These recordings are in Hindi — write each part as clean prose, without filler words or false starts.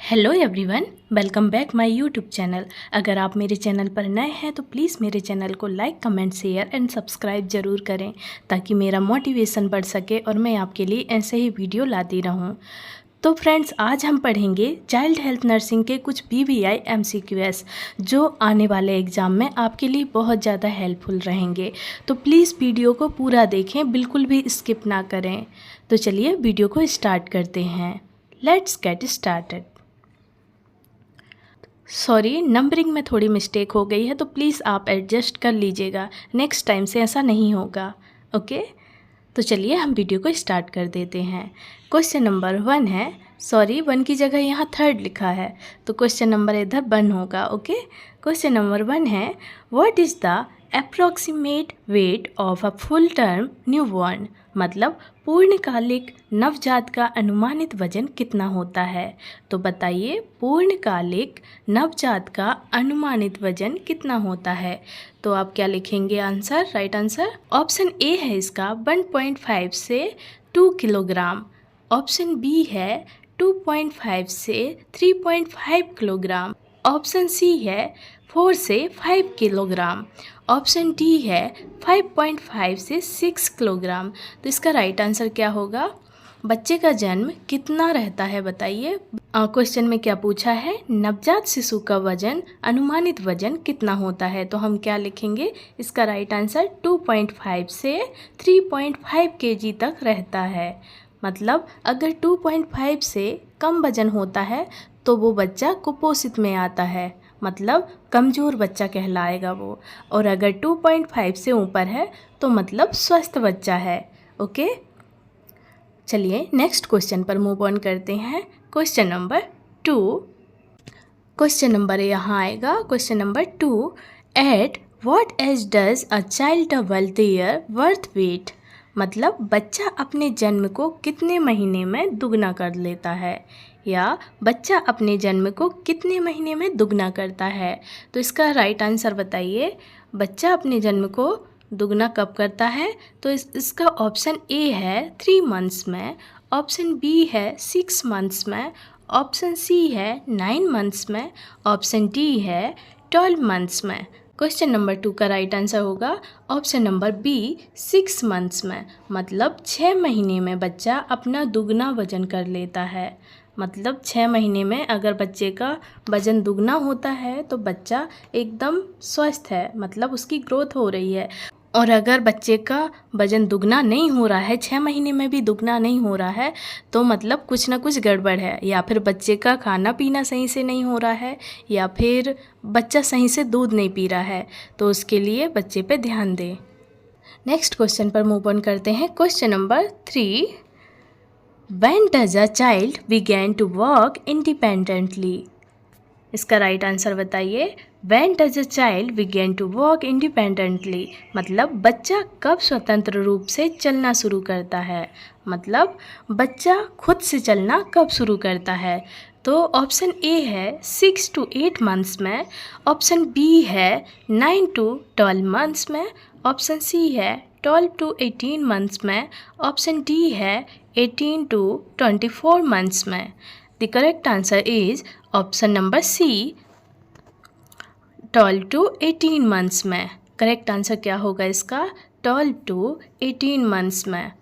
Hello everyone, welcome back my YouTube channel. अगर आप मेरे चैनल पर नए हैं तो प्लीज़ मेरे चैनल को like, comment, share and subscribe ज़रूर करें ताकि मेरा मोटिवेशन बढ़ सके और मैं आपके लिए ऐसे ही वीडियो लाती रहूं। तो फ्रेंड्स, आज हम पढ़ेंगे चाइल्ड हेल्थ नर्सिंग के कुछ BVI MCQS जो आने वाले एग्ज़ाम में आपके लिए बहुत ज़्यादा हेल्पफुल रहेंगे। तो प्लीज़ वीडियो को पूरा देखें, बिल्कुल भी स्किप ना करें। तो चलिए वीडियो को स्टार्ट करते हैं। Let's get started. Sorry, numbering में थोड़ी मिस्टेक हो गई है तो प्लीज़ आप एडजस्ट कर लीजिएगा, नेक्स्ट टाइम से ऐसा नहीं होगा। ओके, तो चलिए हम वीडियो को स्टार्ट कर देते हैं। क्वेश्चन नंबर 1 है, सॉरी 1 की जगह यहाँ 3rd लिखा है तो क्वेश्चन नंबर इधर 1 होगा। ओके, क्वेश्चन नंबर 1 है, what is the approximate weight of a full term newborn, मतलब पूर्णकालिक नवजात का अनुमानित वजन कितना होता है। तो बताइए, पूर्णकालिक नवजात का अनुमानित वजन कितना होता है। तो आप क्या लिखेंगे answer, right answer? Option A है इसका 1.5 से 2 किलोग्राम, ऑप्शन बी है 2.5 से 3.5 किलोग्राम, ऑप्शन सी है 4 से 5 किलोग्राम, ऑप्शन डी है 5.5 से 6 किलोग्राम। तो इसका राइट आंसर क्या होगा? बच्चे का जन्म कितना रहता है बताइए। क्वेश्चन में क्या पूछा है, नवजात शिशु का वजन, अनुमानित वजन कितना होता है। तो हम क्या लिखेंगे, इसका राइट आंसर 2.5 से 3.5 kg तक रहता है। मतलब अगर 2.5 से कम वजन होता है तो वो बच्चा कुपोषित में आता है, मतलब कमज़ोर बच्चा कहलाएगा वो। और अगर 2.5 से ऊपर है तो मतलब स्वस्थ बच्चा है। ओके, चलिए नेक्स्ट क्वेश्चन पर मूव ऑन करते हैं। क्वेश्चन नंबर 2, क्वेश्चन नंबर यहाँ आएगा, question number 2, at what age does a child double their birth weight, मतलब बच्चा अपने जन्म को कितने महीने में दुगना कर लेता है, या बच्चा अपने जन्म को कितने महीने में दुगना करता है। तो इसका राइट आंसर बताइए, बच्चा अपने जन्म को दुगना कब करता है। तो इसका ऑप्शन ए है 3 मंथ्स में, ऑप्शन बी है 6 मंथ्स में, ऑप्शन सी है 9 मंथ्स में, ऑप्शन डी है 12 मंथ्स में। क्वेश्चन नंबर 2 का राइट आंसर होगा ऑप्शन नंबर बी 6 मंथ्स में, मतलब 6 महीने में बच्चा अपना दुगना वजन कर लेता है। मतलब 6 महीने में अगर बच्चे का वजन दुगना होता है तो बच्चा एकदम स्वस्थ है, मतलब उसकी ग्रोथ हो रही है। और अगर बच्चे का वजन दुगना नहीं हो रहा है, 6 महीने में भी दुगना नहीं हो रहा है, तो मतलब कुछ ना कुछ गड़बड़ है, या फिर बच्चे का खाना पीना सही से नहीं हो रहा है, या फिर बच्चा सही से दूध नहीं पी रहा है। तो उसके लिए बच्चे पे ध्यान दें। नेक्स्ट क्वेश्चन पर मूव ऑन करते हैं। Question number 3, When does a child begin to walk independently? इसका राइट आंसर बताइए। When does a child begin to walk independently, मतलब बच्चा कब स्वतंत्र रूप से चलना शुरू करता है, मतलब बच्चा खुद से चलना कब शुरू करता है। तो ऑप्शन ए है 6 to 8 मंथ्स में, ऑप्शन बी है 9 to 12 मंथ्स में, ऑप्शन सी है 12 to 18 मंथ्स में, ऑप्शन डी है 18 to 24 मंथ्स में। The correct answer is option number C 12 to 18 months में। करेक्ट आंसर क्या होगा इसका, 12 to 18 मंथ्स में,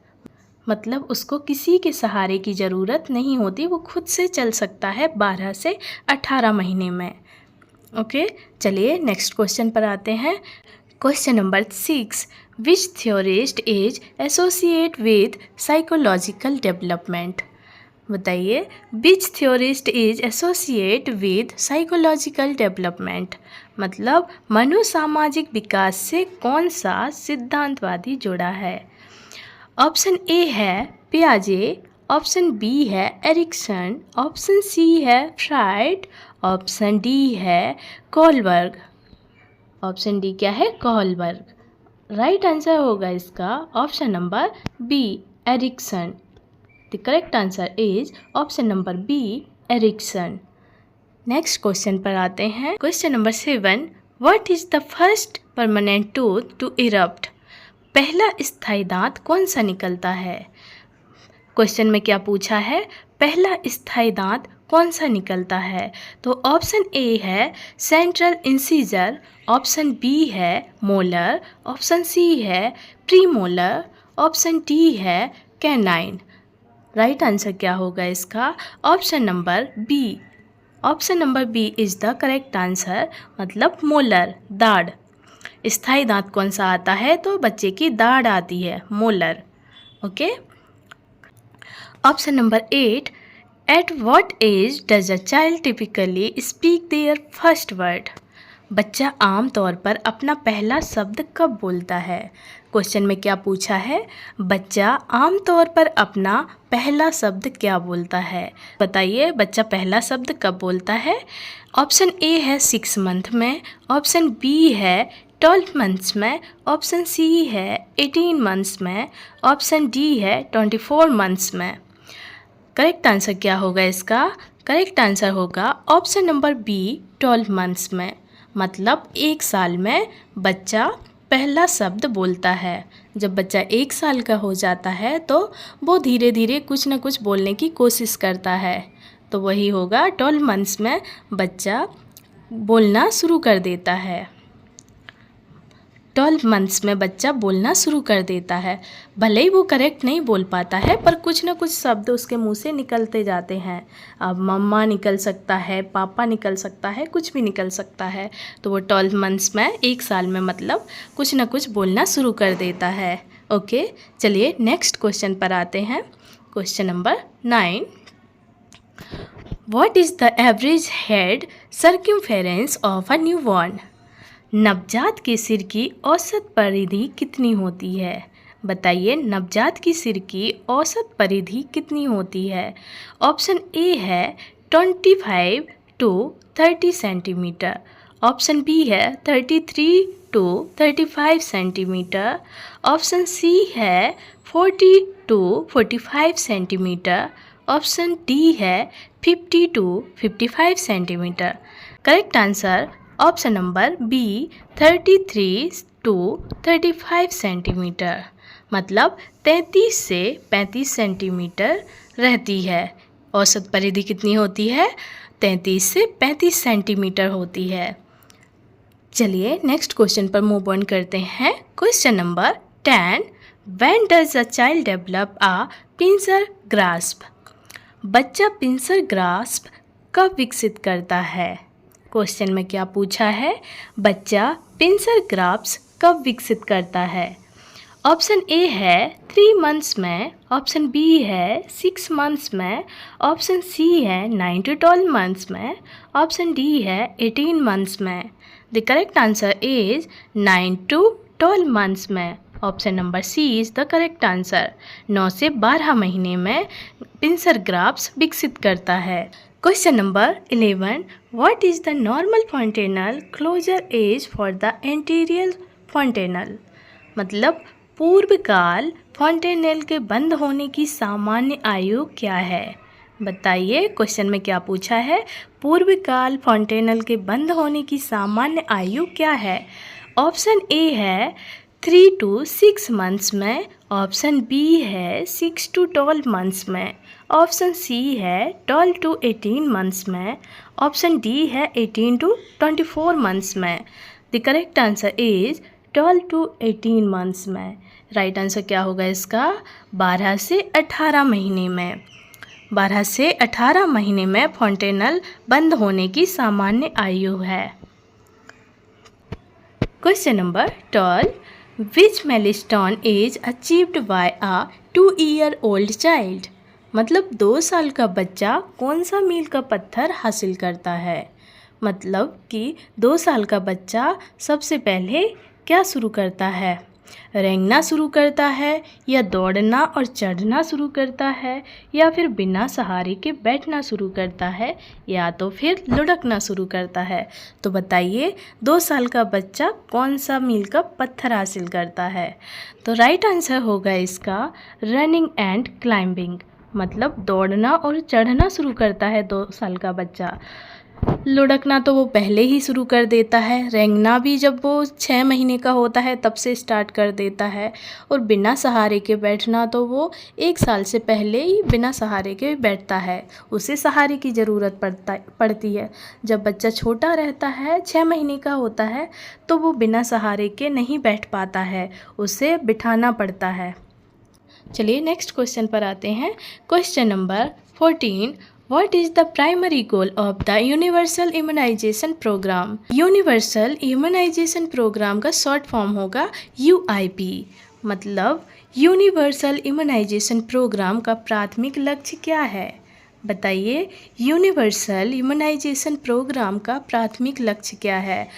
मतलब उसको किसी के सहारे की ज़रूरत नहीं होती, वो खुद से चल सकता है 12 से 18 महीने में। ओके, चलिए नेक्स्ट क्वेश्चन पर आते हैं। Question number 6, which theorist is associate with psychological development, बताइए which theorist is associate with psychological development, मतलब मनोसामाजिक विकास से कौन सा सिद्धांतवादी जुड़ा है। ऑप्शन ए है पियाजे, ऑप्शन बी है एरिक्सन, ऑप्शन सी है फ्राइड, ऑप्शन डी है कोलबर्ग। ऑप्शन डी क्या है, कोलबर्ग। राइट आंसर होगा इसका option number B Erikson. The correct answer is option number B Erikson. Next question पर आते हैं। Question number 7, what is the first permanent tooth to erupt, पहला स्थायी दांत कौन सा निकलता है। क्वेश्चन में क्या पूछा है, पहला स्थायी दांत कौन सा निकलता है? तो ऑप्शन ए है सेंट्रल इंसीजर, ऑप्शन बी है मोलर, ऑप्शन सी है प्रीमोलर, ऑप्शन डी है कैनाइन। राइट आंसर क्या होगा इसका? Option number B. Option number B is the correct answer, मतलब मोलर, दाढ़। स्थायी दांत कौन सा आता है? तो बच्चे की दाढ़ आती है, molar. Okay. Option number 8, at what age does a child typically speak their first word? बच्चा आम तौर पर अपना पहला शब्द कब बोलता है? क्वेश्चन में क्या पूछा है? बच्चा आम तौर पर अपना पहला शब्द क्या बोलता है? बताइए, बच्चा पहला शब्द कब बोलता है? ऑप्शन ए है 6 मंथ में, ऑप्शन बी है 12 मंथ्स में, ऑप्शन सी है 18 मंथ्स में, ऑप्शन डी है 24 मंथ्स में। करेक्ट आंसर क्या होगा इसका? करेक्ट आंसर होगा ऑप्शन नंबर बी, 12 मंथ्स में, मतलब 1 साल में बच्चा पहला शब्द बोलता है। जब बच्चा 1 साल का हो जाता है तो वो धीरे धीरे कुछ न कुछ बोलने की कोशिश करता है, तो वही होगा 12 मंथ्स में बच्चा बोलना शुरू कर देता है। 12 मंथ्स में बच्चा बोलना शुरू कर देता है। भले ही वो करेक्ट नहीं बोल पाता है, पर कुछ ना कुछ शब्द उसके मुंह से निकलते जाते हैं। अब मम्मा निकल सकता है, पापा निकल सकता है, कुछ भी निकल सकता है। तो वो 12 मंथ्स में, 1 साल में मतलब कुछ ना कुछ बोलना शुरू कर देता है। ओके, चलिए नेक्स्ट क्वेश्चन पर आते हैं। Question number 9, what is the average head circumference of a newborn? नवजात के सिर की औसत परिधि कितनी होती है? बताइए, नवजात की सिर की औसत परिधि कितनी होती है? ऑप्शन ए है 25 टू 30 सेंटीमीटर, ऑप्शन बी है 33 टू 35 सेंटीमीटर, ऑप्शन सी है 40 टू 45 सेंटीमीटर, ऑप्शन डी है 50 to 55 centimetre. Correct answer option number B, 33 to 35 centimetre, मतलब 33 से 35 सेंटीमीटर रहती है। औसत परिधि कितनी होती है? 33 से 35 सेंटीमीटर होती है। चलिए नेक्स्ट क्वेश्चन पर मूव ऑन करते हैं। Question number 10, when does a child develop a pincer grasp? बच्चा पिंसर ग्रास्प कब विकसित करता है? क्वेश्चन में क्या पूछा है? बच्चा पिंसर ग्रास्प कब विकसित करता है? ऑप्शन ए है 3 मंथ्स में, ऑप्शन बी है 6 मंथ्स में, ऑप्शन सी है 9 to 12 मंथ्स में, ऑप्शन डी है 18 मंथ्स में। The correct answer is 9 to 12 months में। Option number C is the correct answer. 9 से 12 महीने में पिंसर ग्रास्प विकसित करता है। Question number 11, what is the normal fontanelle closure age for the anterior fontanelle? मतलब पूर्वकाल फॉन्टेनल के बंद होने की सामान्य आयु क्या है? बताइए, क्वेश्चन में क्या पूछा है? पूर्वकाल फॉन्टेनल के बंद होने की सामान्य आयु क्या है? ऑप्शन ए है 3 to 6 मंथ्स में, ऑप्शन बी है 6 to 12 मंथ्स में, ऑप्शन सी है 12 to 18 मंथ्स में, ऑप्शन डी है 18 to 24 मंथ्स में। The correct answer is 12 to 18 months में। राइट आंसर क्या होगा इसका? 12 से 18 महीने में। 12 से 18 महीने में फॉन्टेनल बंद होने की सामान्य आयु है। Question number 12, which milestone is achieved by a 2-year-old child? मतलब 2 साल का बच्चा कौन सा मील का पत्थर हासिल करता है? मतलब कि 2 साल का बच्चा सबसे पहले क्या शुरू करता है? रेंगना शुरू करता है, या दौड़ना और चढ़ना शुरू करता है, या फिर बिना सहारे के बैठना शुरू करता है, या तो फिर लुढ़कना शुरू करता है? तो बताइए, 2 साल का बच्चा कौन सा मील का पत्थर हासिल करता है? तो राइट आंसर होगा इसका रनिंग एंड क्लाइंबिंग, मतलब दौड़ना और चढ़ना शुरू करता है 2 साल का बच्चा। लुढ़कना तो वो पहले ही शुरू कर देता है, रेंगना भी जब वो 6 महीने का होता है तब से स्टार्ट कर देता है, और बिना सहारे के बैठना तो वो 1 साल से पहले ही बिना सहारे के बैठता है। उसे सहारे की ज़रूरत पड़ती है। जब बच्चा छोटा रहता है, 6 महीने का होता है, तो वो बिना सहारे के नहीं बैठ पाता है, उसे बिठाना पड़ता है। चलिए नेक्स्ट क्वेश्चन पर आते हैं। Question number 14, What is the primary goal of the Universal Immunization Program? Universal immunisation programme का शॉर्ट फॉर्म होगा UIP। मतलब यूनिवर्सल इम्यूनाइजेशन प्रोग्राम का प्राथमिक लक्ष्य क्या है? बताइए, यूनिवर्सल इम्यूनाइजेशन प्रोग्राम का प्राथमिक लक्ष्य क्या है?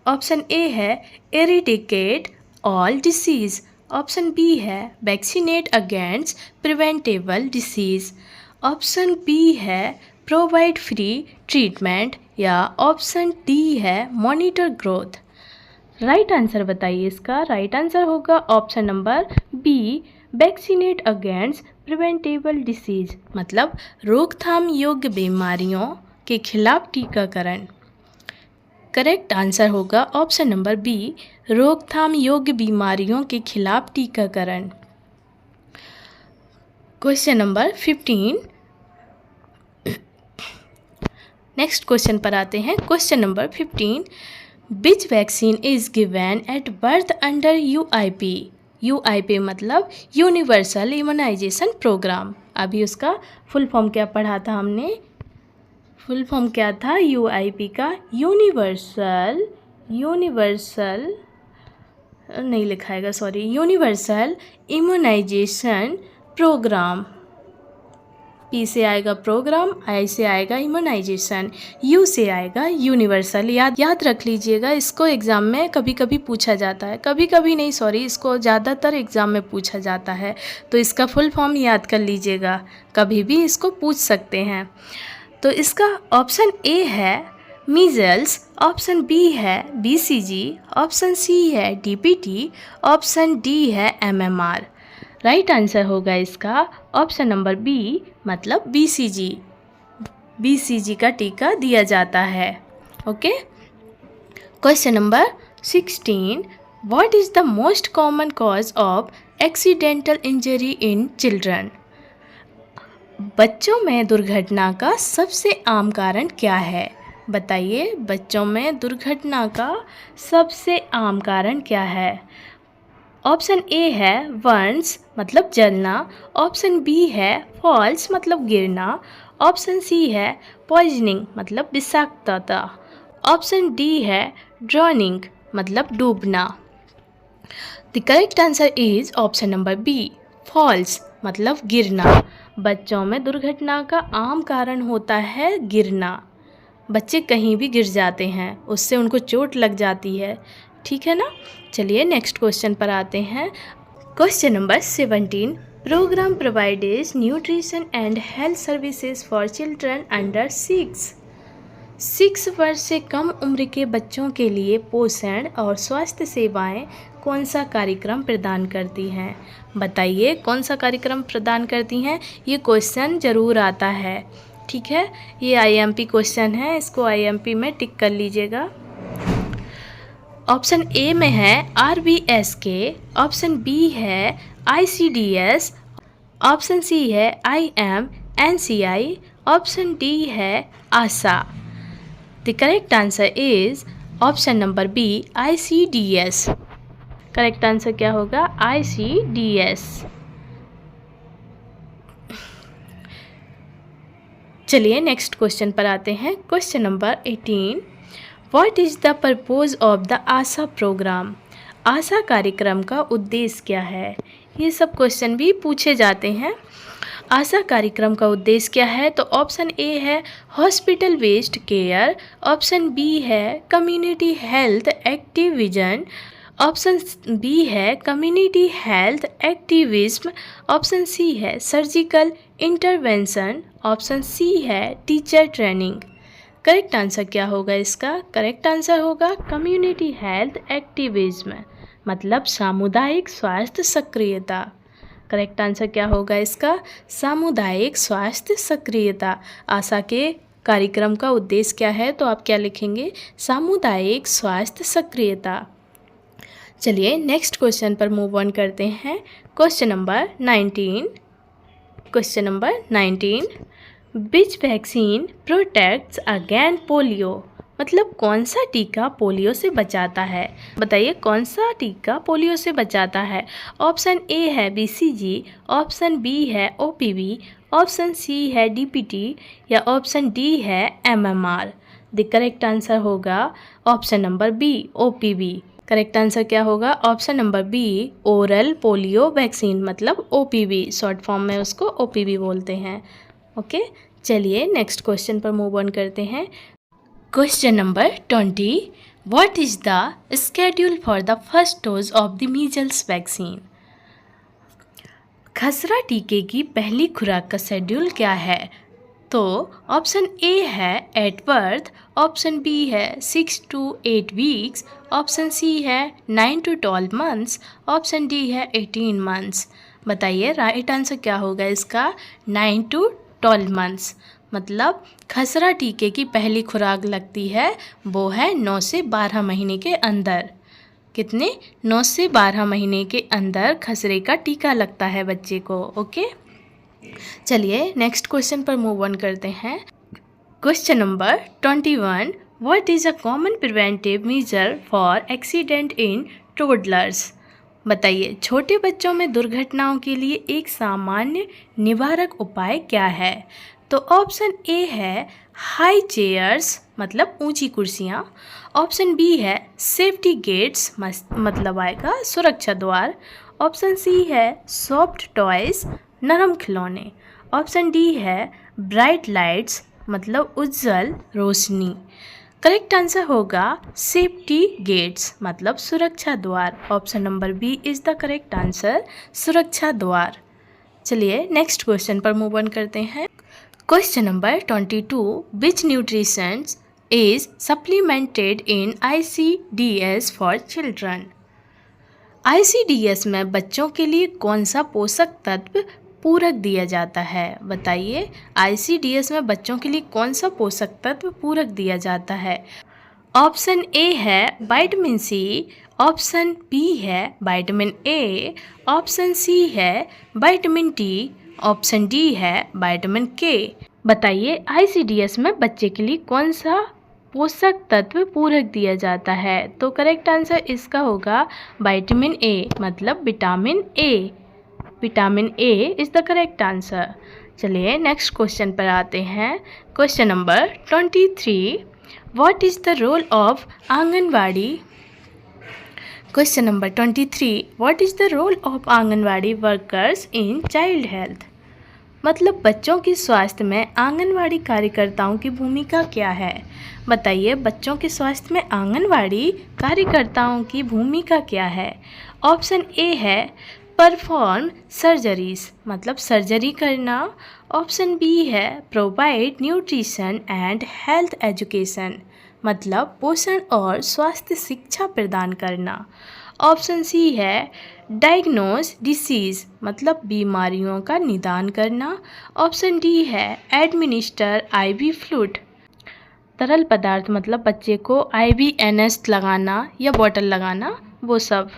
ऑप्शन ए है eradicate all diseases, option B है vaccinate against preventable diseases, option B है प्रोवाइड फ्री ट्रीटमेंट, या ऑप्शन डी है मॉनिटर ग्रोथ। राइट आंसर बताइए इसका। राइट आंसर होगा option number B, vaccinate against preventable diseases, मतलब रोकथाम योग्य बीमारियों के खिलाफ टीकाकरण। करेक्ट आंसर होगा ऑप्शन नंबर बी, रोकथाम योग्य बीमारियों के खिलाफ टीकाकरण। क्वेश्चन नंबर 15, नेक्स्ट क्वेश्चन पर आते हैं। Question number 15, which vaccine is given at birth under UIP? UIP मतलब यूनिवर्सल इम्यूनाइजेशन प्रोग्राम। अभी उसका फुल फॉर्म क्या पढ़ा था हमने? फुल फॉर्म क्या था UIP का? यूनिवर्सल नहीं लिखाएगा, sorry, universal immunisation programme. P से आएगा प्रोग्राम, I से आएगा इम्यूनाइजेशन, U से आएगा यूनिवर्सल। याद रख लीजिएगा, इसको एग्ज़ाम में कभी कभी पूछा जाता है, कभी कभी नहीं, सॉरी, इसको ज़्यादातर एग्ज़ाम में पूछा जाता है, तो इसका फुल फॉर्म याद कर लीजिएगा, कभी भी इसको पूछ सकते हैं। तो इसका ऑप्शन ए है मीज़ल्स, ऑप्शन बी है BCG, ऑप्शन सी है DPT, ऑप्शन डी है MMR। राइट आंसर होगा इसका ऑप्शन नंबर बी, मतलब BCG का टीका दिया जाता है। Okay. Question number 16, what is the most common cause of accidental injury in children? बच्चों में दुर्घटना का सबसे आम कारण क्या है? बताइए, बच्चों में दुर्घटना का सबसे आम कारण क्या है? ऑप्शन ए है बर्न्स, मतलब जलना, ऑप्शन बी है फॉल्स, मतलब गिरना, ऑप्शन सी है पॉइजनिंग, मतलब विषाक्तता, ऑप्शन डी है ड्राउनिंग, मतलब डूबना। The correct answer is option number B, falls, मतलब गिरना। बच्चों में दुर्घटना का आम कारण होता है गिरना। बच्चे कहीं भी गिर जाते हैं, उससे उनको चोट लग जाती है, ठीक है ना। चलिए नेक्स्ट क्वेश्चन पर आते हैं। Question number 17, programme provides nutrition and health services for children under 6 वर्ष से कम उम्र के बच्चों के लिए पोषण और स्वास्थ्य सेवाएं कौन सा कार्यक्रम प्रदान करती हैं? बताइए, कौन सा कार्यक्रम प्रदान करती हैं? ये क्वेश्चन ज़रूर आता है, ठीक है। ये IMP क्वेश्चन है, इसको IMP में टिक कर लीजिएगा। ऑप्शन ए में है RBSK, ऑप्शन बी है ICDS, ऑप्शन सी है IMNCI, ऑप्शन डी है ASHA. The correct answer is option number B, ICDS। Correct answer क्या होगा? ICDS। चलिए नेक्स्ट क्वेश्चन पर आते हैं। Question number 18, what is the purpose of the ASHA programme? ASHA कार्यक्रम का उद्देश्य क्या है? ये सब क्वेश्चन भी पूछे जाते हैं। आशा कार्यक्रम का उद्देश्य क्या है? तो ऑप्शन ए है hospital based care, option B है community health activism, option B है community health activism, option C है सर्जिकल इंटरवेंशन, ऑप्शन सी है टीचर ट्रेनिंग। करेक्ट आंसर क्या होगा इसका? करेक्ट आंसर होगा कम्युनिटी हेल्थ एक्टिविज्म, मतलब सामुदायिक स्वास्थ्य सक्रियता। करेक्ट आंसर क्या होगा इसका? सामुदायिक स्वास्थ्य सक्रियता। आशा के कार्यक्रम का उद्देश्य क्या है? तो आप क्या लिखेंगे? सामुदायिक स्वास्थ्य सक्रियता। चलिए नेक्स्ट क्वेश्चन पर मूव ऑन करते हैं। Question number 19। क्वेश्चन नंबर 19, विच वैक्सीन प्रोटेक्ट्स अगेंस्ट पोलियो? मतलब कौन सा टीका पोलियो से बचाता है? बताइए कौन सा टीका पोलियो से बचाता है? ऑप्शन ए है BCG, ऑप्शन बी है OPV, ऑप्शन सी है DPT या ऑप्शन डी है MMR। द करेक्ट आंसर होगा option number B, OPV। Correct answer क्या होगा? Option number B, oral polio vaccine, मतलब OPV, शॉर्ट फॉर्म में उसको OPV बोलते हैं। ओके, चलिए नेक्स्ट क्वेश्चन पर मूव ऑन करते हैं। Question number 20, what is the schedule for the first dose of the measles vaccine? खसरा टीके की पहली खुराक का शेड्यूल क्या है? तो ऑप्शन ए है 8 बर्थ, ऑप्शन बी है 6 to 8 वीक्स, ऑप्शन सी है 9 to 12 मंथ्स, ऑप्शन डी है 18 मंथ्स। बताइए राइट आंसर क्या होगा इसका? 9 to 12 मंथ्स। मतलब खसरा टीके की पहली खुराक लगती है वो है 9 से 12 महीने के अंदर। कितने? 9 से 12 महीने के अंदर खसरे का टीका लगता है बच्चे को। ओके, चलिए नेक्स्ट क्वेश्चन पर मूव ऑन करते हैं। Question number 21, what is a common preventive measure for accident in toddlers? बताइए छोटे बच्चों में दुर्घटनाओं के लिए एक सामान्य निवारक उपाय क्या है? तो ऑप्शन ए है हाई चेयर्स, मतलब ऊंची कुर्सियाँ, ऑप्शन बी है सेफ्टी गेट्स, मतलब आएगा सुरक्षा द्वार, ऑप्शन सी है सॉफ्ट टॉयज, नरम खिलौने, ऑप्शन डी है ब्राइट लाइट्स, मतलब उज्जवल रोशनी। करेक्ट आंसर होगा सेफ्टी गेट्स, मतलब सुरक्षा द्वार। Option number B is the correct answer, सुरक्षा द्वार। चलिए नेक्स्ट क्वेश्चन पर मूव ऑन करते हैं। Question number 22, which nutrition is supplemented in ICDS for children? ICDS में बच्चों के लिए कौन सा पोषक तत्व पूरक दिया जाता है? बताइए ICDS में बच्चों के लिए कौन सा पोषक तत्व पूरक दिया जाता है? ऑप्शन ए है विटामिन सी, ऑप्शन बी है विटामिन ए, ऑप्शन सी है विटामिन डी, ऑप्शन डी है विटामिन के। बताइए ICDS में बच्चे के लिए कौन सा पोषक तत्व पूरक दिया जाता है? तो करेक्ट आंसर इसका होगा विटामिन ए, मतलब vitamin A. Vitamin A is the correct answer. चलिए नेक्स्ट क्वेश्चन पर आते हैं। Question number 23, what is the role of anganwadi? Question number 23, what is the role of anganwadi workers in child health? मतलब बच्चों के स्वास्थ्य में आंगनवाड़ी कार्यकर्ताओं की भूमिका क्या है? बताइए बच्चों के स्वास्थ्य में आंगनवाड़ी कार्यकर्ताओं की भूमिका क्या है? ऑप्शन ए है परफॉर्म सर्जरीज, मतलब सर्जरी करना, ऑप्शन बी है provide nutrition and health education, मतलब पोषण और स्वास्थ्य शिक्षा प्रदान करना, ऑप्शन सी है डायग्नोस डिसीज़, मतलब बीमारियों का निदान करना, ऑप्शन डी है एडमिनिस्टर IV फ्लूइड, तरल पदार्थ, मतलब बच्चे को IVNS लगाना या बॉटल लगाना, वो सब।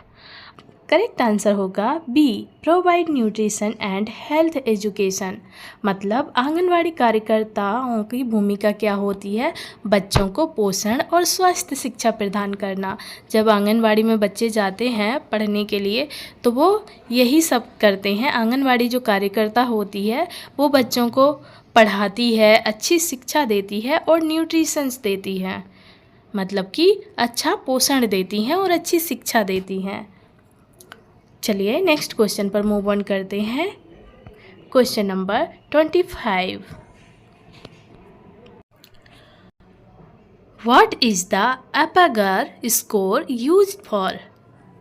करेक्ट आंसर होगा B, provide nutrition and health education. मतलब आंगनवाड़ी कार्यकर्ताओं की भूमिका क्या होती है? बच्चों को पोषण और स्वास्थ्य शिक्षा प्रदान करना। जब आंगनवाड़ी में बच्चे जाते हैं पढ़ने के लिए तो वो यही सब करते हैं। आंगनवाड़ी जो कार्यकर्ता होती है वो बच्चों को पढ़ाती है, अच्छी शिक्षा देती है और न्यूट्रिशंस देती है, मतलब कि अच्छा पोषण देती हैं और अच्छी शिक्षा देती हैं। चलिए नेक्स्ट क्वेश्चन पर मूव ऑन करते हैं। Question number 25, what is the Apgar score used for?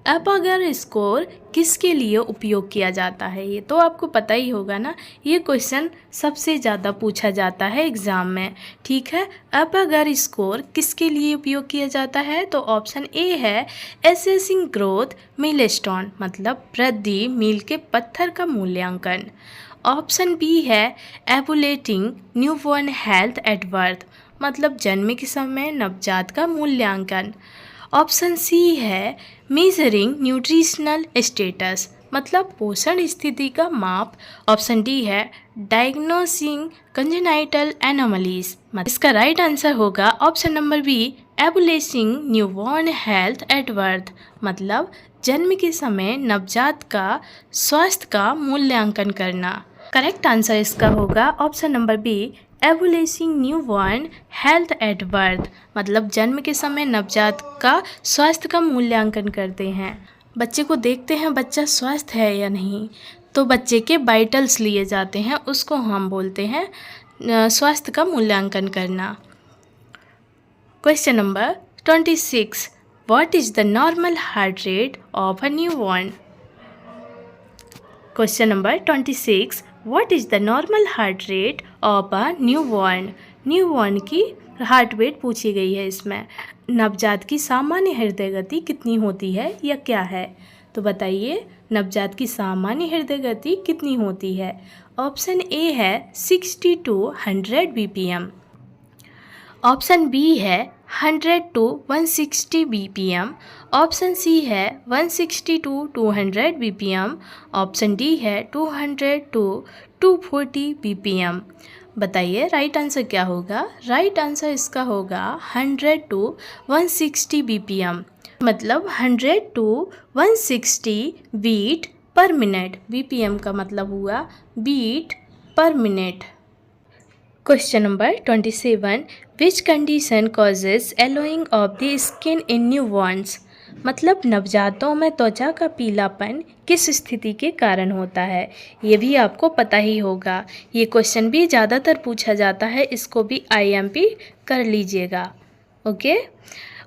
Apgar score किसके लिए उपयोग किया जाता है? ये तो आपको पता ही होगा ना, ये क्वेश्चन सबसे ज़्यादा पूछा जाता है एग्ज़ाम में। ठीक है, एपागर स्कोर किसके लिए उपयोग किया जाता है? तो ऑप्शन ए है एसेसिंग ग्रोथ मिलस्टोन, मतलब वृद्धि मील के पत्थर का मूल्यांकन। ऑप्शन बी है एवुलेटिंग न्यूबॉर्न हेल्थ एट बर्थ, मतलब जन्म के समय नवजात का मूल्यांकन। ऑप्शन सी है मेजरिंग न्यूट्रिशनल स्टेटस, मतलब पोषण स्थिति का माप। ऑप्शन डी है डायग्नोसिंग कंजेनाइटल एनोमलीज। इसका राइट आंसर होगा option number B evaluating newborn health at birth, मतलब जन्म के समय नवजात का स्वास्थ्य का मूल्यांकन करना। करेक्ट आंसर इसका होगा option number B evaluating newborn health at birth, मतलब जन्म के समय नवजात का स्वास्थ्य का मूल्यांकन करते हैं। बच्चे को देखते हैं बच्चा स्वस्थ है या नहीं, तो बच्चे के वाइटल्स लिए जाते हैं, उसको हम बोलते हैं स्वास्थ्य का मूल्यांकन करना। Question number 26, what is the normal heart rate of a newborn? Question number 26, what is the normal heart rate of a newborn? Newborn की हार्ट रेट पूछी गई है इसमें। नवजात की सामान्य हृदय गति कितनी होती है या क्या है? तो बताइए, नवजात की सामान्य हृदय गति कितनी होती है? ऑप्शन ए है 60 to 100 BPM। ऑप्शन बी है 100 to 160 BPM। ऑप्शन सी है 160 to 200 BPM। ऑप्शन डी है 200 to 240 BPM। बताइए राइट आंसर क्या होगा? राइट आंसर इसका होगा 100 to 160 BPM, मतलब 100 to 160 beat per minute. BPM का मतलब हुआ beat per minute. Question number 27, which condition causes yellowing of the skin in newborns? मतलब नवजातों में त्वचा का पीलापन किस स्थिति के कारण होता है? ये भी आपको पता ही होगा। ये क्वेश्चन भी ज़्यादातर पूछा जाता है, इसको भी IMP कर लीजिएगा। ओके,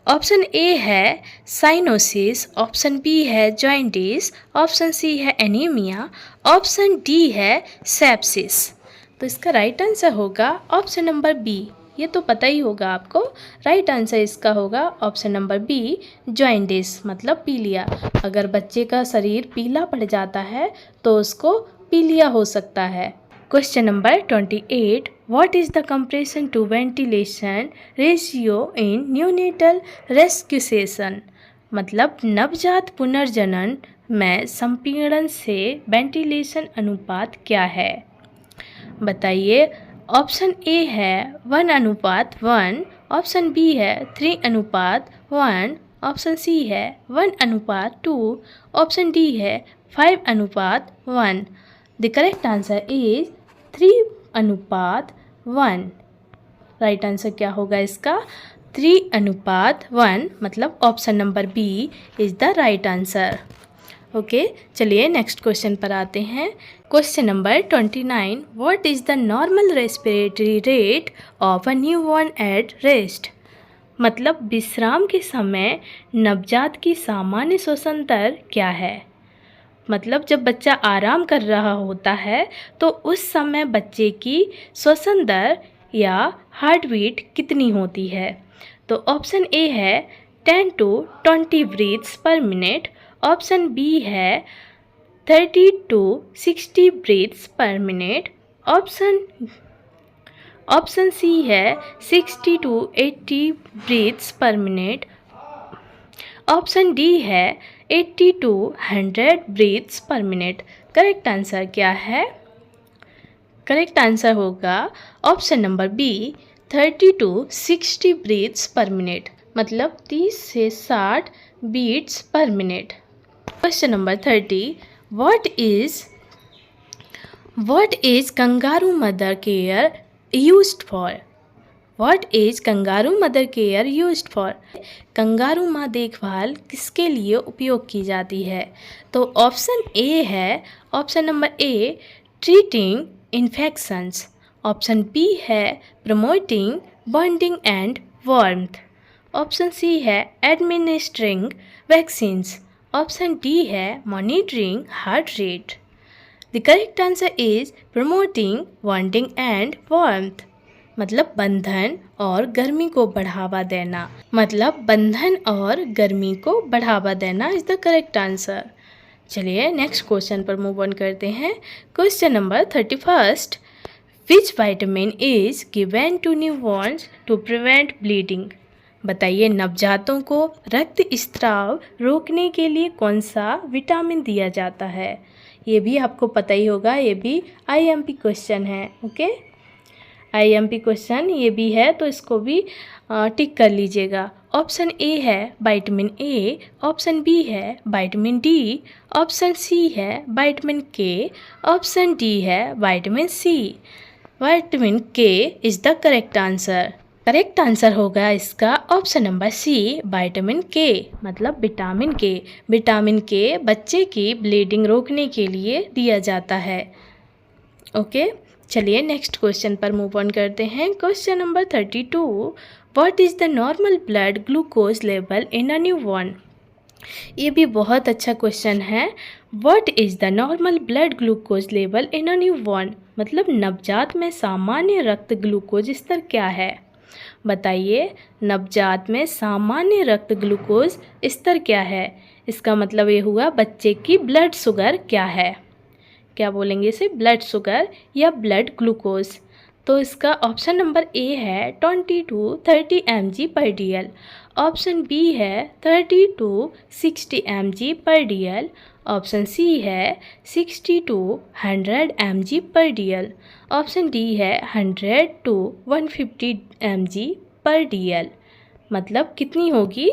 ऑप्शन ए है साइनोसिस, ऑप्शन बी है जॉइंटिस, ऑप्शन सी है एनीमिया, ऑप्शन डी है सेप्सिस। तो इसका राइट आंसर होगा ऑप्शन नंबर बी। ये तो पता ही होगा आपको। राइट आंसर इसका होगा ऑप्शन नंबर बी जॉइंटिस, मतलब पीलिया। अगर बच्चे का शरीर पीला पड़ जाता है तो उसको पीलिया हो सकता है। Question number 28, what is the compression to ventilation ratio in neonatal resuscitation? मतलब नवजात पुनर्जनन में संपीड़न से वेंटिलेशन अनुपात क्या है? बताइए, ऑप्शन ए है 1:1, ऑप्शन बी है 3:1, ऑप्शन सी है 1:2, ऑप्शन डी है 5:1। The correct answer is 3:1। Right answer क्या होगा इसका? 3:1, मतलब option number B is the right answer. Okay, चलिए नेक्स्ट क्वेश्चन पर आते हैं। Question number 29, what is the normal respiratory rate of a newborn at rest? मतलब विश्राम के समय नवजात की सामान्य श्वसन दर क्या है? मतलब जब बच्चा आराम कर रहा होता है तो उस समय बच्चे की श्वसन दर या हार्ट बीट कितनी होती है? तो ऑप्शन ए है 10 to 20 breaths per minute, option B है 30 to 60 breaths per minute, option C है 60 to 80 breaths per minute, option D है 80 to 100 breaths per minute. Correct answer क्या है? करेक्ट आंसर होगा option number B 30 to 60 breaths per minute, मतलब 30 से 60 beats per minute. Question number 30, what is kangaroo mother care used for? What is kangaroo mother care used for? Kangaroo माँ देखभाल किसके लिए उपयोग की जाती है? तो ऑप्शन ए है, option number A treating infections, option B है promoting bonding and warmth, option C है एडमिनिस्ट्रिंग वैक्सीन्स, ऑप्शन डी है monitoring heart rate. The correct answer is promoting bonding and warmth, मतलब बंधन और गर्मी को बढ़ावा देना, मतलब बंधन और गर्मी को बढ़ावा देना इज द करेक्ट आंसर। चलिए नेक्स्ट क्वेश्चन पर मूव ऑन करते हैं। Question number 31, which vitamin is given to newborns to prevent bleeding. बताइए नवजातों को रक्त स्त्राव रोकने के लिए कौन सा विटामिन दिया जाता है। ये भी आपको पता ही होगा, ये भी आईएमपी क्वेश्चन है। ओके, आईएमपी क्वेश्चन ये भी है, तो इसको भी टिक कर लीजिएगा। ऑप्शन ए है विटामिन ए, ऑप्शन बी है विटामिन डी, ऑप्शन सी है विटामिन के, ऑप्शन डी है विटामिन सी। विटामिन के is the correct answer. Correct answer होगा इसका ऑप्शन नंबर सी, विटामिन के, मतलब विटामिन के। विटामिन के बच्चे की ब्लीडिंग रोकने के लिए दिया जाता है। ओके, चलिए नेक्स्ट क्वेश्चन पर मूव ऑन करते हैं। Question number 32, what is the normal blood glucose level in a newborn. ये भी बहुत अच्छा क्वेश्चन है। What is the normal blood glucose level in a newborn, मतलब नवजात में सामान्य रक्त ग्लूकोज स्तर क्या है। बताइए नवजात में सामान्य रक्त ग्लूकोज स्तर क्या है। इसका मतलब ये हुआ बच्चे की ब्लड शुगर क्या है। क्या बोलेंगे इसे, ब्लड शुगर या ब्लड ग्लूकोज। तो इसका ऑप्शन नंबर ए है 20-30 mg/dl, ऑप्शन बी है 30-60 mg/dl, ऑप्शन सी है 60-100 mg/dl, ऑप्शन डी है 100-150 mg/dl। मतलब कितनी होगी,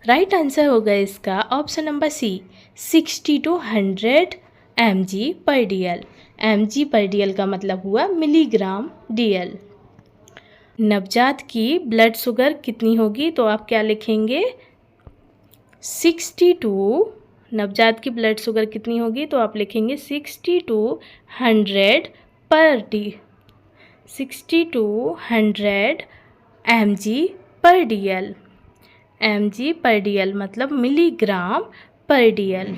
राइट आंसर होगा इसका ऑप्शन नंबर सी, 60-100 mg/dl। mg/dl का मतलब हुआ मिलीग्राम dl। नवजात की ब्लड शुगर कितनी होगी, तो आप क्या लिखेंगे 62। नवजात की ब्लड शुगर कितनी होगी, तो आप लिखेंगे 60-100 mg/dl। mg/dl मतलब मिलीग्राम पर dl।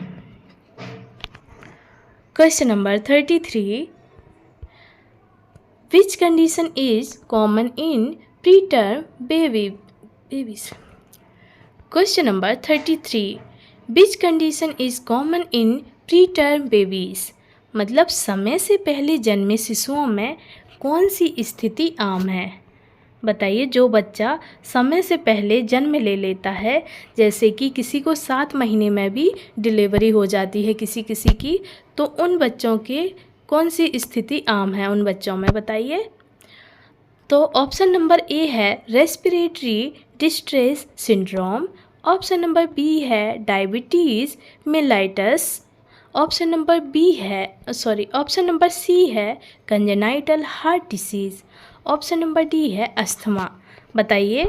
Question number 33, which condition is common in preterm babies. Question number 33, which condition is common in preterm babies, मतलब समय से पहले जन्मे शिशुओं में कौन सी स्थिति आम है। बताइए जो बच्चा समय से पहले जन्म ले लेता है, जैसे कि किसी को 7 महीने में भी डिलीवरी हो जाती है किसी किसी की, तो उन बच्चों के कौन सी स्थिति आम है उन बच्चों में, बताइए। तो ऑप्शन नंबर ए है respiratory distress syndrome, option number B है diabetes mellitus, option number C है congenital heart disease, option number D है अस्थमा। बताइए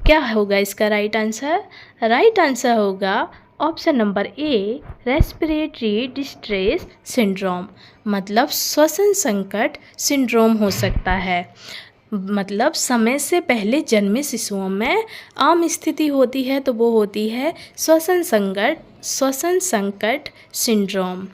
क्या होगा इसका राइट आंसर। राइट आंसर होगा option number A respiratory distress syndrome, मतलब श्वसन संकट सिंड्रोम हो सकता है। मतलब समय से पहले जन्मे शिशुओं में आम स्थिति होती है, तो वो होती है श्वसन संकट सिंड्रोम,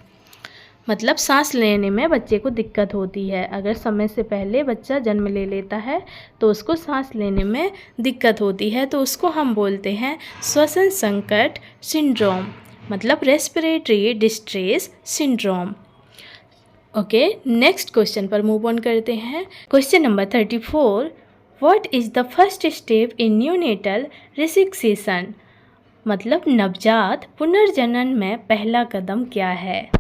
मतलब सांस लेने में बच्चे को दिक्कत होती है। अगर समय से पहले बच्चा जन्म ले लेता है तो उसको सांस लेने में दिक्कत होती है, तो उसको हम बोलते हैं श्वसन संकट सिंड्रोम, मतलब respiratory distress syndrome. Okay, next question पर मूव ऑन करते हैं। Question number 34, what is the first step in neonatal resuscitation, मतलब नवजात पुनर्जनन में पहला कदम क्या है।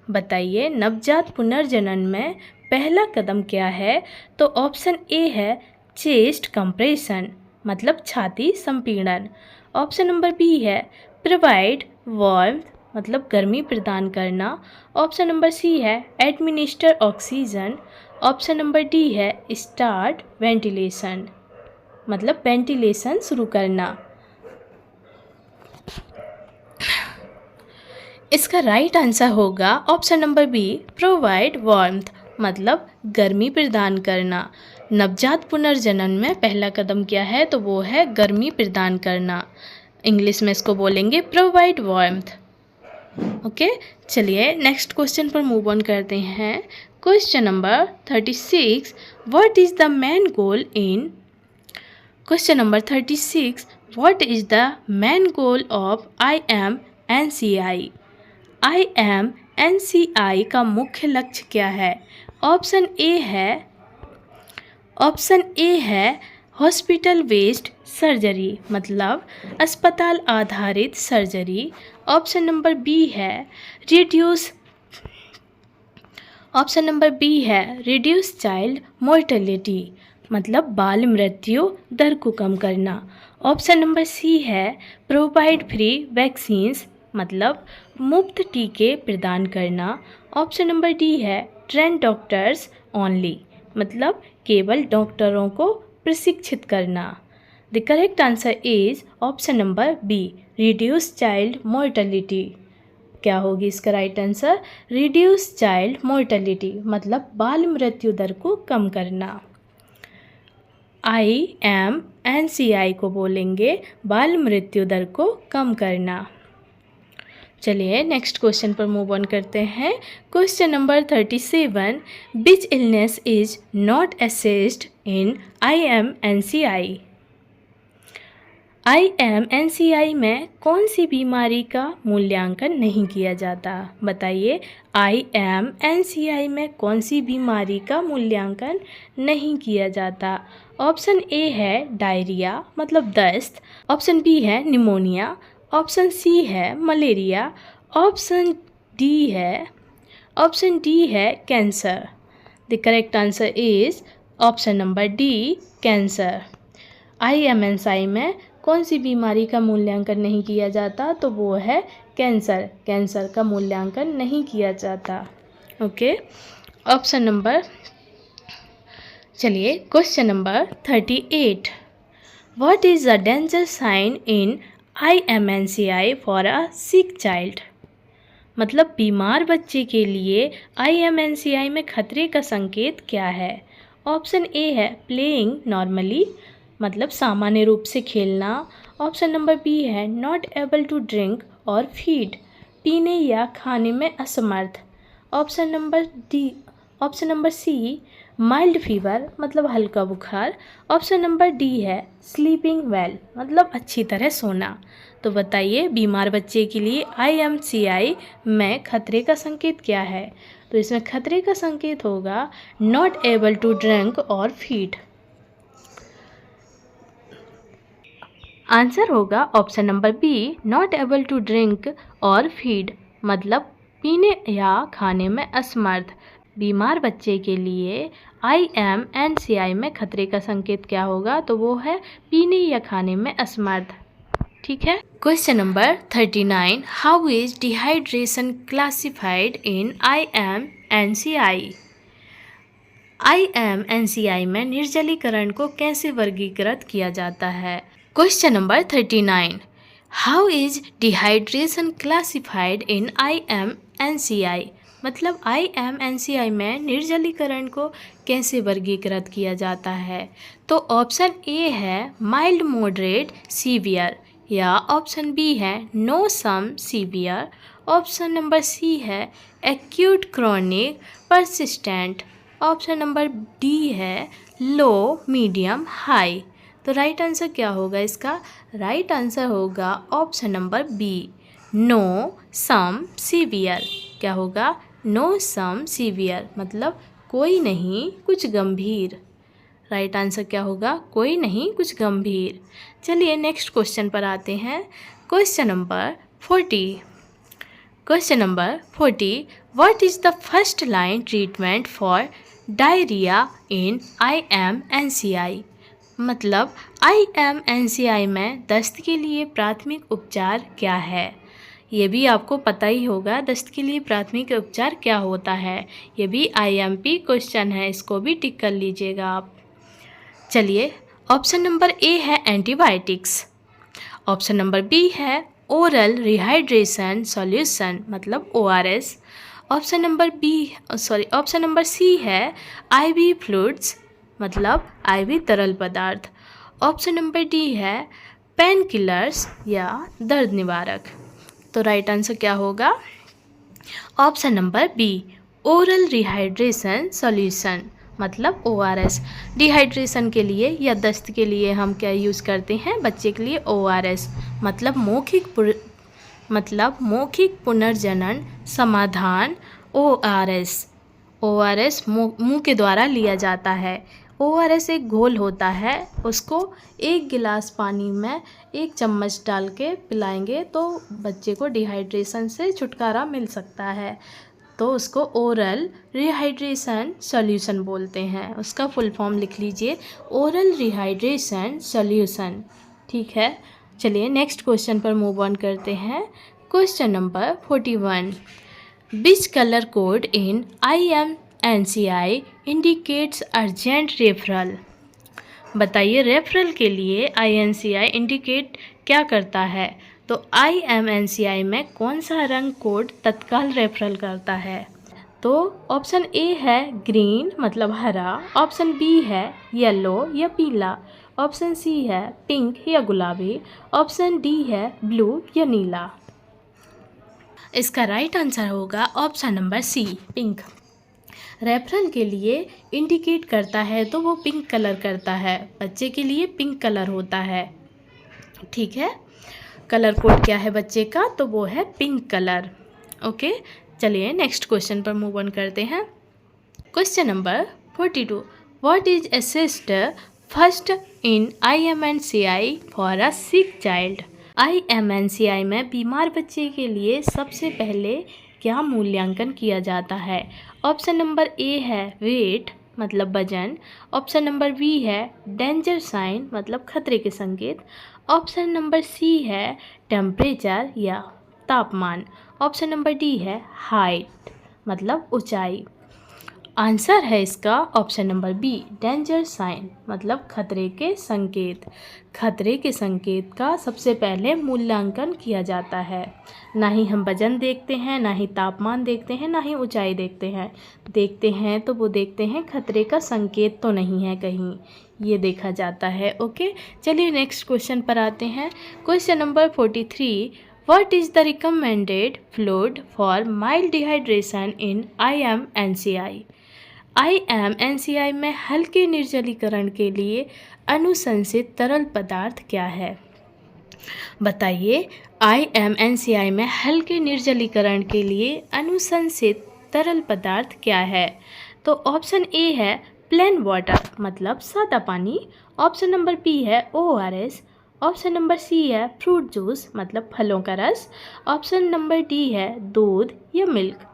बताइए नवजात पुनर्जनन में पहला कदम क्या है। तो ऑप्शन ए है चेस्ट कंप्रेशन, मतलब छाती संपीड़न, ऑप्शन नंबर बी है प्रोवाइड वार्मथ, मतलब गर्मी प्रदान करना, ऑप्शन नंबर सी है administer oxygen, option number D है स्टार्ट वेंटिलेशन, मतलब वेंटिलेशन शुरू करना। इसका राइट आंसर होगा option number B provide warmth, मतलब गर्मी प्रदान करना। नवजात पुनर्जनन में पहला कदम क्या है, तो वो है गर्मी प्रदान करना। इंग्लिश में इसको बोलेंगे प्रोवाइड वार्मथ। ओके, चलिए नेक्स्ट क्वेश्चन पर मूव ऑन करते हैं। Question number 36, what is the main goal in question number 36, what is the main goal of IMNCI? IMNCI का मुख्य लक्ष्य क्या है? ऑप्शन ए है हॉस्पिटल बेस्ड सर्जरी, मतलब अस्पताल आधारित सर्जरी। ऑप्शन नंबर बी है रिड्यूस चाइल्ड मोर्टेलिटी, मतलब बाल मृत्यु दर को कम करना। ऑप्शन नंबर सी है प्रोवाइड फ्री वैक्सीन्स, मतलब मुफ्त टीके प्रदान करना। ऑप्शन नंबर डी है ट्रेन डॉक्टर्स ओनली, मतलब केवल डॉक्टरों को प्रशिक्षित करना। The correct answer is option number B, reduce child mortality. क्या होगी इसका right answer? Reduce child mortality, मतलब बाल मृत्यु दर को कम करना। IMNCI को बोलेंगे बाल मृत्यु दर को कम करना। चलिए नेक्स्ट क्वेश्चन पर मूव ऑन करते हैं। Question number 37, which illness is not assessed in IMNCI? IMNCI में कौन सी बीमारी का मूल्यांकन नहीं किया जाता? बताइए, IMNCI में कौन सी बीमारी का मूल्यांकन नहीं किया जाता? ऑप्शन ए है डायरिया, मतलब दस्त। ऑप्शन बी है निमोनिया। ऑप्शन सी है मलेरिया। ऑप्शन डी है cancer. The correct answer is option number D, cancer. IMNCI में कौन सी बीमारी का मूल्यांकन नहीं किया जाता? तो वो है कैंसर। कैंसर का मूल्यांकन नहीं किया जाता। ओके, ऑप्शन नंबर, चलिए question number 38, what is the danger sign in IMNCI for a sick child? मतलब बीमार बच्चे के लिए IMNCI में खतरे का संकेत क्या है? ऑप्शन ए है प्लेइंग नॉर्मली, मतलब सामान्य रूप से खेलना। ऑप्शन नंबर बी है नॉट एबल टू ड्रिंक और फीड, पीने या खाने में असमर्थ। Option number C mild fever, मतलब हल्का बुखार। ऑप्शन नंबर डी है स्लीपिंग वेल, मतलब अच्छी तरह सोना। तो बताइए, बीमार बच्चे के लिए IMNCI में खतरे का संकेत क्या है? तो इसमें खतरे का संकेत होगा नॉट एबल टू ड्रिंक और फीड। आंसर होगा option number B, not able to drink और फीड, मतलब पीने या खाने में असमर्थ। बीमार बच्चे के लिए IMNCI में खतरे का संकेत क्या होगा? तो वो है पीने या खाने में असमर्थ। ठीक है। Question number 39, how is dehydration classified in IMNCI? IMNCI में निर्जलीकरण को कैसे वर्गीकृत किया जाता है? Question number 39, how is dehydration classified in IMNCI? मतलब IMNCI में निर्जलीकरण को कैसे वर्गीकृत किया जाता है? तो ऑप्शन ए है माइल्ड मॉडरेट सीवियर, या ऑप्शन बी है no some severe. Option number C है acute chronic persistent. Option number D है लो मीडियम हाई। तो राइट आंसर क्या होगा इसका? राइट आंसर होगा option number B, no some severe. क्या होगा? नो सम सीवियर, मतलब कोई नहीं कुछ गंभीर। राइट आंसर क्या होगा? कोई नहीं कुछ गंभीर। चलिए नेक्स्ट क्वेश्चन पर आते हैं। Question number 40, what is the first line treatment for diarrhoea in IMNCI? मतलब IMNCI में दस्त के लिए प्राथमिक उपचार क्या है? ये भी आपको पता ही होगा, दस्त के लिए प्राथमिक उपचार क्या होता है। ये भी IMP क्वेश्चन है, इसको भी टिक कर लीजिएगा आप। चलिए, ऑप्शन नंबर ए है एंटीबायोटिक्स। ऑप्शन नंबर बी है ओरल रिहाइड्रेशन सॉल्यूशन, मतलब ORS। ऑप्शन नंबर सी है IV फ्लूइड्स, मतलब IV तरल पदार्थ। ऑप्शन नंबर डी है पेन किलर्स, या दर्द निवारक। तो राइट आंसर क्या होगा? Option number B, oral rehydration solution, मतलब ORS। डिहाइड्रेशन के लिए या दस्त के लिए हम क्या यूज़ करते हैं बच्चे के लिए? ORS, मतलब मौखिक पुनर्जनन समाधान। ORS मुंह के द्वारा लिया जाता है। ORS एक घोल होता है, उसको 1 गिलास पानी में 1 चम्मच डाल के पिलाएंगे तो बच्चे को डिहाइड्रेशन से छुटकारा मिल सकता है। तो उसको ओरल रिहाइड्रेशन सॉल्यूशन बोलते हैं। उसका फुल फॉर्म लिख लीजिए, ओरल रिहाइड्रेशन सॉल्यूशन। ठीक है, चलिए नेक्स्ट क्वेश्चन पर मूव ऑन करते हैं। Question number 41, which colour code in IMNCI indicates urgent referral? बताइए, रेफरल के लिए INCI इंडिकेट क्या करता है? तो IMNCI में कौन सा रंग कोड तत्काल रेफरल करता है? तो ऑप्शन ए है ग्रीन, मतलब हरा। ऑप्शन बी है येलो या पीला। ऑप्शन सी है पिंक या गुलाबी। ऑप्शन डी है ब्लू या नीला। इसका राइट आंसर होगा option number C, pink. Referral के लिए इंडिकेट करता है तो वो पिंक कलर करता है, बच्चे के लिए पिंक कलर होता है। ठीक है, कलर कोड क्या है बच्चे का? तो वो है पिंक कलर। ओके, चलिए नेक्स्ट क्वेश्चन पर मूव ऑन करते हैं। Question number 42, what is assessed first in IMNCI for a sick child? IMNCI में बीमार बच्चे के लिए सबसे पहले क्या मूल्यांकन किया जाता है? ऑप्शन नंबर ए है वेट, मतलब वजन। ऑप्शन नंबर बी है डेंजर साइन, मतलब खतरे के संकेत। ऑप्शन नंबर सी है टेम्परेचर या तापमान। ऑप्शन नंबर डी है हाइट, मतलब ऊंचाई। आंसर है इसका option number B, danger sign, मतलब खतरे के संकेत। खतरे के संकेत का सबसे पहले मूल्यांकन किया जाता है। ना ही हम वजन देखते हैं, ना ही तापमान देखते हैं, ना ही ऊंचाई देखते हैं तो वो देखते हैं खतरे का संकेत तो नहीं है कहीं, ये देखा जाता है। ओके, चलिए नेक्स्ट क्वेश्चन पर आते हैं। Question number 43, what is the recommended fluid for mild dehydration in IMNCI? IMNCI में हल्के निर्जलीकरण के लिए अनुशंसित तरल पदार्थ क्या है? बताइए, IMNCI में हल्के निर्जलीकरण के लिए अनुशंसित तरल पदार्थ क्या है? तो ऑप्शन ए है प्लेन वाटर, मतलब सादा पानी। ऑप्शन नंबर बी है ORS। ऑप्शन नंबर सी है फ्रूट जूस, मतलब फलों का रस। ऑप्शन नंबर डी है दूध या milk.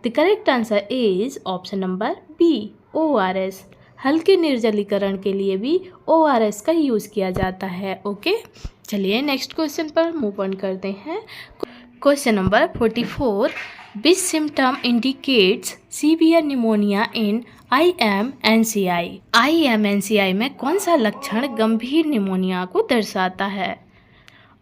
The correct answer is option number B, ORS। हल्के निर्जलीकरण के लिए भी ORS का यूज़ किया जाता है। ओके, चलिए नेक्स्ट क्वेश्चन पर मूव ऑन करते हैं। क्वेश्चन नंबर 44, विच सिम्टम इंडिकेट्स सीवियर निमोनिया इन IMNCI? IMNCI में कौन सा लक्षण गंभीर निमोनिया को दर्शाता है?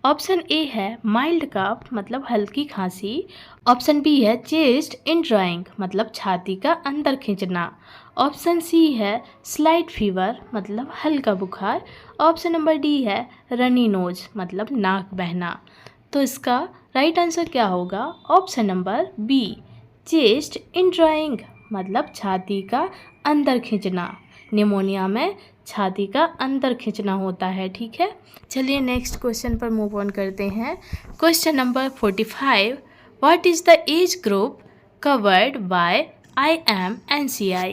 ऑप्शन ए है माइल्ड कफ, मतलब हल्की खांसी। ऑप्शन बी है चेस्ट इन ड्राइंग, मतलब छाती का अंदर खींचना। ऑप्शन सी है स्लाइट फीवर, मतलब हल्का बुखार। ऑप्शन नंबर डी है रनी नोज, मतलब नाक बहना। तो इसका राइट आंसर क्या होगा? ऑप्शन नंबर बी, चेस्ट इन ड्राइंग, मतलब छाती का अंदर खींचना। निमोनिया में छाती का अंदर खींचना होता है। ठीक है, चलिए नेक्स्ट क्वेश्चन पर मूव ऑन करते हैं। Question number 45, what is the age group covered by IMNCI?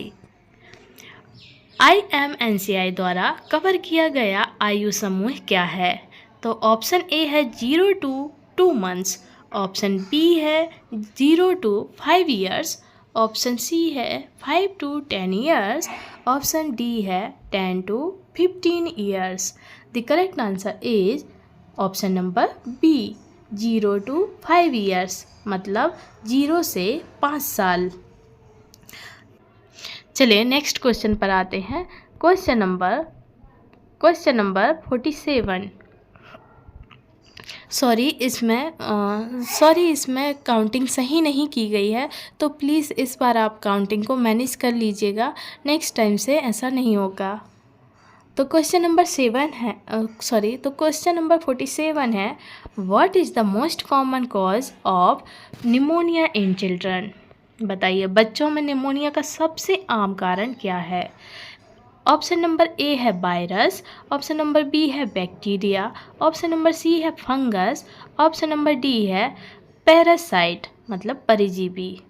IMNCI द्वारा कवर किया गया आयु समूह क्या है? तो ऑप्शन ए है 0 to 2 months। ऑप्शन बी है 0 to 5 years। ऑप्शन सी है 5 to 10 years। ऑप्शन डी है 10 to 15 years। The correct answer is option number B, 0 to 5 years, मतलब 0 से 5 साल। चलिए नेक्स्ट क्वेश्चन पर आते हैं। Question number 47। सॉरी, इसमें काउंटिंग सही नहीं की गई है, तो प्लीज़ इस बार आप काउंटिंग को मैनेज कर लीजिएगा। नेक्स्ट टाइम से ऐसा नहीं होगा। तो क्वेश्चन नंबर 47 है, what is the most common cause of pneumonia in children. बताइए बच्चों में निमोनिया का सबसे आम कारण क्या है। ऑप्शन नंबर ए है वायरस, ऑप्शन नंबर बी है बैक्टीरिया, ऑप्शन नंबर सी है फंगस, ऑप्शन नंबर डी है पैरासाइट मतलब परजीवी।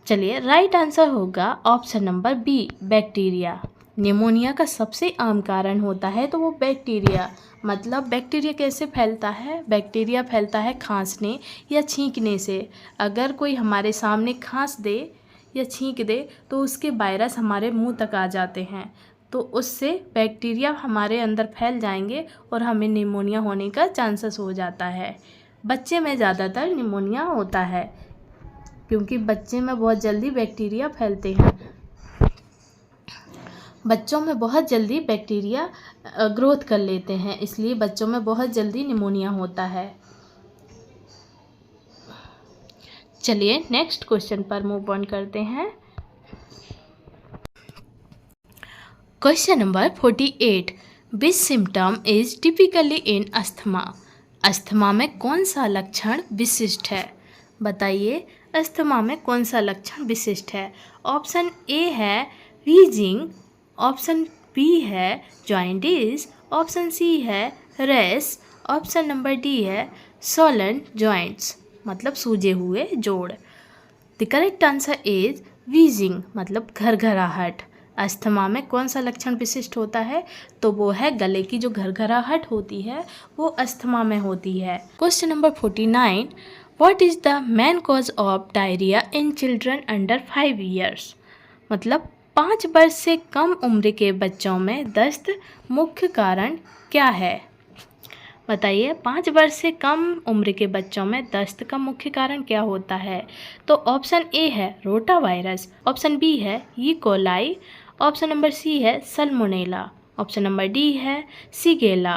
चलिए राइट आंसर होगा option number B bacteria. Pneumonia का सबसे आम कारण होता है तो वो बैक्टीरिया। मतलब बैक्टीरिया कैसे फैलता है, बैक्टीरिया फैलता है खांसने या छींकने से। अगर कोई हमारे सामने खांस दे या छींक दे तो उसके वायरस हमारे मुंह तक आ जाते हैं, तो उससे बैक्टीरिया हमारे अंदर फैल जाएंगे और हमें निमोनिया होने का चांसेस हो जाता है। बच्चे में ज़्यादातर निमोनिया होता है क्योंकि बच्चे में बहुत जल्दी बैक्टीरिया फैलते हैं। बच्चों में बहुत जल्दी बैक्टीरिया ग्रोथ कर लेते हैं, इसलिए बच्चों में बहुत जल्दी निमोनिया होता है। चलिए नेक्स्ट क्वेश्चन पर मूव ऑन करते हैं। Question number 48, which symptom is typically in asthma. Asthma में कौन सा लक्षण विशिष्ट है। बताइए अस्थमा में कौन सा लक्षण विशिष्ट है। ऑप्शन ए है वीजिंग, ऑप्शन बी है जॉइंटिस, ऑप्शन सी है रेस, ऑप्शन नंबर डी है सोलन जॉइंट्स मतलब सूजे हुए जोड़। The correct answer is wheezing मतलब घरघराहट। अस्थमा में कौन सा लक्षण विशिष्ट होता है, तो वो है गले की जो घरघराहट होती है वो अस्थमा में होती है। Question number 49, what is the main cause of diarrhoea in children under 5 years. मतलब 5 वर्ष से कम उम्र के बच्चों में दस्त मुख्य कारण क्या है। बताइए 5 वर्ष से कम उम्र के बच्चों में दस्त का मुख्य कारण क्या होता है। तो ऑप्शन ए है रोटा वायरस, ऑप्शन बी है E coli, option number C है सल्मोनेला, ऑप्शन नंबर डी है shigella.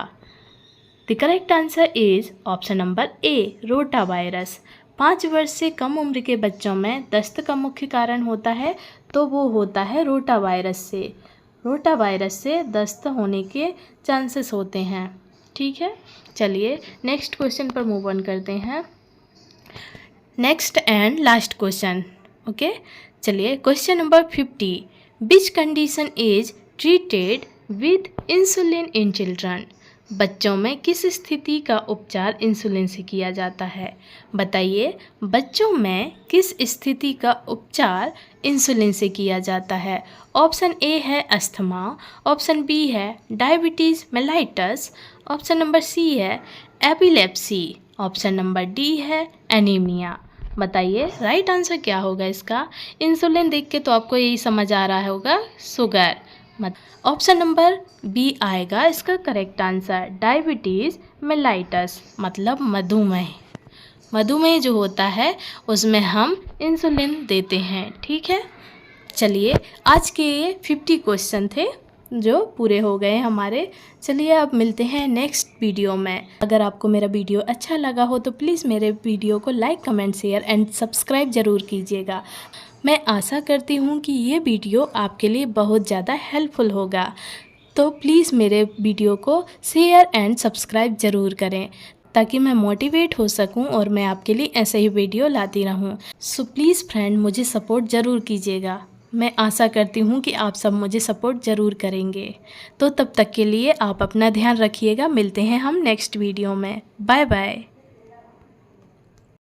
The correct answer is option number A rotavirus. 5 वर्ष से कम उम्र के बच्चों में दस्त का मुख्य कारण होता है तो वो होता है रोटा वायरस से। रोटा वायरस से दस्त होने के चांसेस होते हैं। ठीक है, चलिए नेक्स्ट क्वेश्चन पर मूव ऑन करते हैं। Next and last question. Okay, चलिए question number 50, which condition is treated with insulin in children. बच्चों में किस स्थिति का उपचार इंसुलिन से किया जाता है। बताइए बच्चों में किस स्थिति का उपचार इंसुलिन से किया जाता है। ऑप्शन ए है अस्थमा, ऑप्शन बी है diabetes mellitus, option number C है एपिलेप्सी, ऑप्शन नंबर डी है एनीमिया। बताइए राइट आंसर क्या होगा इसका। इंसुलिन देख के तो आपको यही समझ आ रहा होगा शुगर। ऑप्शन नंबर बी आएगा इसका करेक्ट आंसर, डायबिटीज़ मेलाइटस मतलब मधुमेह। मधुमेह जो होता है उसमें हम इंसुलिन देते हैं। ठीक है, चलिए आज के ये 50 क्वेश्चन थे जो पूरे हो गए हमारे। चलिए अब मिलते हैं नेक्स्ट वीडियो में। अगर आपको मेरा वीडियो अच्छा लगा हो तो प्लीज़ मेरे वीडियो को like comment share and subscribe ज़रूर कीजिएगा। मैं आशा करती हूँ कि ये वीडियो आपके लिए बहुत ज़्यादा हेल्पफुल होगा, तो प्लीज़ मेरे वीडियो को शेयर एंड सब्सक्राइब ज़रूर करें ताकि मैं मोटिवेट हो सकूं और मैं आपके लिए ऐसे ही वीडियो लाती रहूं। सो प्लीज़ फ्रेंड मुझे सपोर्ट ज़रूर कीजिएगा। मैं आशा करती हूँ कि आप सब मुझे सपोर्ट ज़रूर करेंगे। तो तब तक के लिए आप अपना ध्यान रखिएगा। मिलते हैं हम नेक्स्ट वीडियो में। Bye bye.